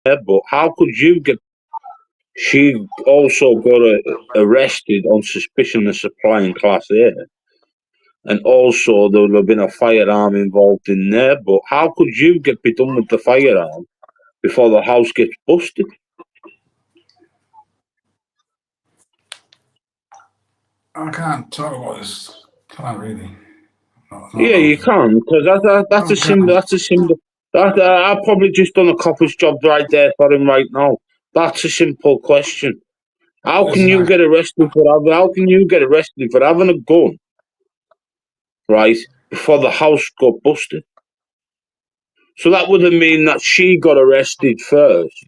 there, but how could you get? She also got arrested on suspicion of supplying Class A, and also there would have been a firearm involved in there. But how could you be done with the firearm before the house gets busted? I can't talk about this. Can I really? Yeah, you can, because that's a symbol. That's a symbol. I've probably just done a copper's job right there for him right now. That's a simple question. How can you get arrested for having a gun, right, before the house got busted? So that would have mean that she got arrested first,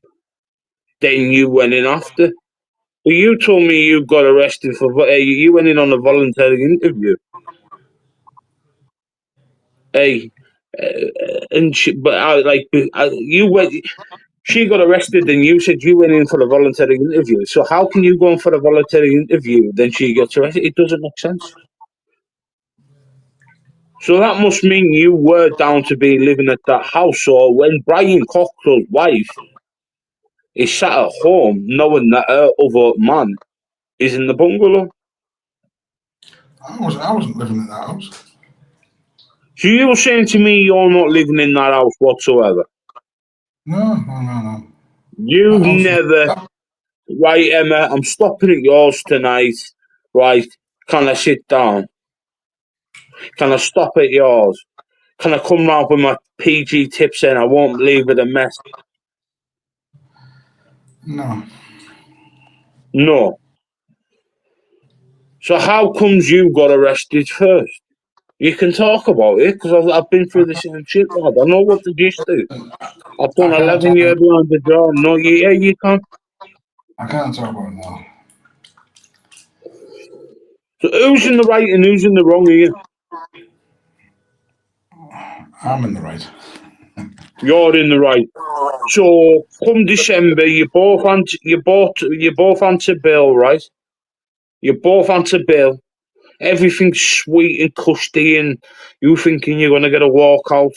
then you went in after. But you told me you got arrested for you went in on a voluntary interview. Hey, and she, but you went. She got arrested, and you said you went in for a voluntary interview. So how can you go in for a voluntary interview, then she gets arrested? It doesn't make sense. So that must mean you were down to be living at that house. Or when Brian Cockrell's wife is sat at home, knowing that her other man is in the bungalow. I wasn't living in that house. So you were saying to me you're not living in that house whatsoever? No. You've never. Right, Emma, I'm stopping at yours tonight. Right, can I sit down? Can I stop at yours? Can I come round with my PG tips in? I won't leave it a mess. No. No. So how comes you got arrested first? You can talk about it, because I've been through the same shit, lad. I know what the gist is. I've done 11 years behind the door. No, yeah, you can. I can't talk about it now. So who's in the right and who's in the wrong here? I'm in the right. You're in the right. So come December, you both answer bill, right? You both answer bill. Everything's sweet and cushy, and you thinking you're gonna get a walkout.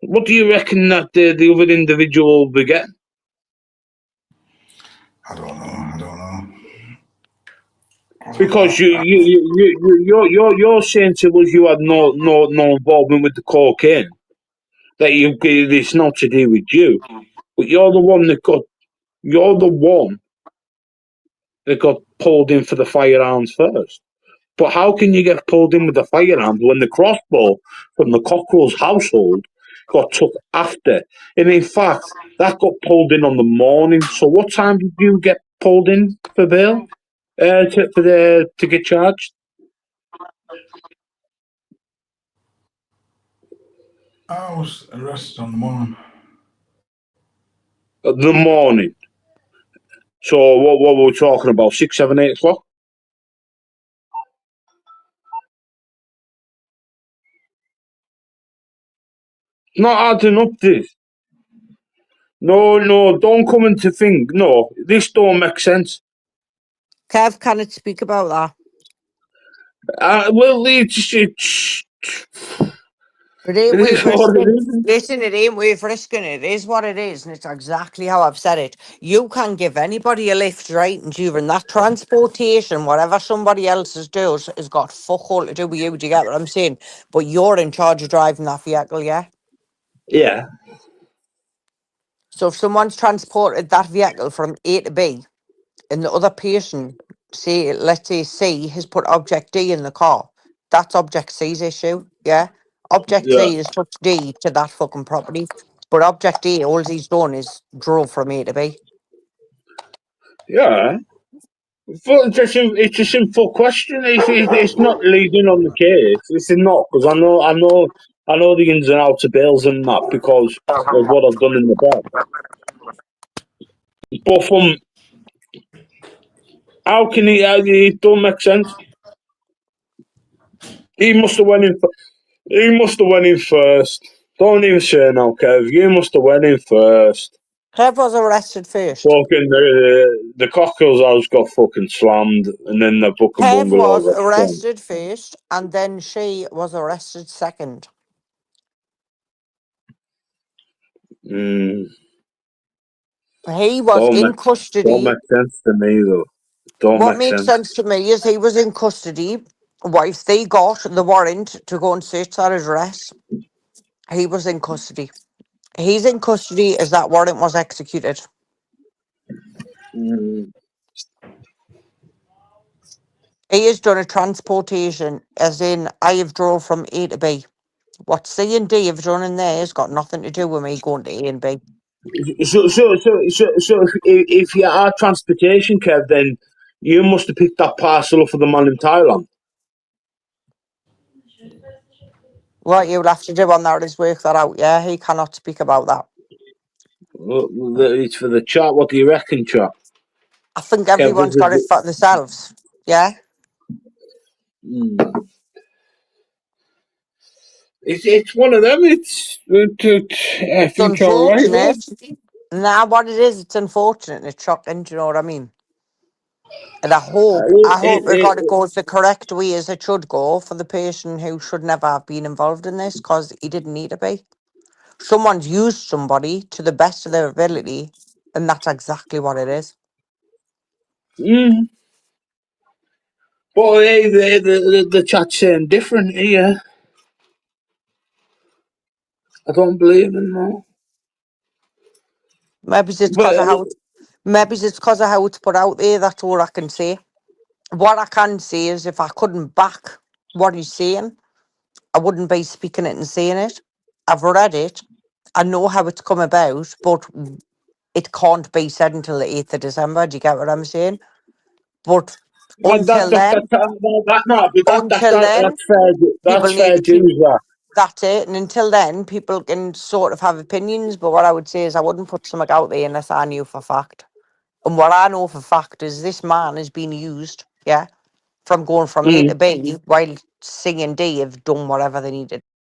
What do you reckon that the other individual will be getting? I don't know. Because you're saying to us you had no involvement with the cocaine. That it's not to do with you, but you're the one that got pulled in for the firearms first. But how can you get pulled in with the firearms when the crossbow from the Cockrell's household got took after? And in fact, that got pulled in on the morning. So what time did you get pulled in for bail? To get charged? I was arrested on the morning. The morning. So what were we talking about? 6, 7, 8 o'clock? Not adding up this. No, don't come into think. No, this don't make sense. Kev, can it speak about that? Well, It ain't worth risking. Listen, it ain't worth risking. It is what it is, and it's exactly how I've said it. You can give anybody a lift, right? And during that transportation, whatever somebody else does has got fuck all to do with you. Do you get what I'm saying? But you're in charge of driving that vehicle, yeah? Yeah. So if someone's transported that vehicle from A to B, and the other person, let's say C, has put object D in the car, that's object C's issue, yeah? Object C has took D to that fucking property, but object D, all he's done is drove from A to B. Yeah. It's a simple question. It's not leading on the case. It's not, because I know the ins and outs of bills and that because of what I've done in the past. But from how can it don't make sense. He must have went in. He must have went in first. Don't even say no, Kev. You must have went in first. Kev was arrested first. Fucking the Cockrell's house got fucking slammed, and then the fucking Kev bungalow was got arrested first, and then she was arrested second. He was Don't in make custody. sense to me though. Don't What make makes sense. sense to me is he was in custody whilst they got the warrant to go and search that address. He was in custody. He's in custody as that warrant was executed. Mm. He has done a transportation, as in I have drove from A to B. What C and D have done in there has got nothing to do with me going to A and B. So if you are transportation, Kev, then you must have picked that parcel up for the man in Thailand. What you'll have to do on that is work that out. Yeah, he cannot speak about that. It's for the chat. What do you reckon, chat? I think Kev, everyone's got it for themselves. Yeah. It's one of them. I It's think you're right. Lad. unfortunate. Nah, what it is, it's unfortunate and it's shocking, do you know what I mean? And I hope we got to go the correct way as it should go for the person who should never have been involved in this because he didn't need to be. Someone's used somebody to the best of their ability, and that's exactly what it is. Mm. But hey, the chat's saying different here. I don't believe in that. Maybe it's But because of how it's put out there. That's all I can say. What I can say is, if I couldn't back what he's saying, I wouldn't be speaking it and saying it. I've read it. I know how it's come about, but it can't be said until the 8th of December. Do you get what I'm saying? But until then, That's fair. people That's need fair to keep. dues. That. That's it. And until then, people can sort of have opinions. But what I would say is, I wouldn't put something out there unless I knew for fact. And what I know for fact is this man has been used, yeah, from going from A to B while C and D have done whatever they needed.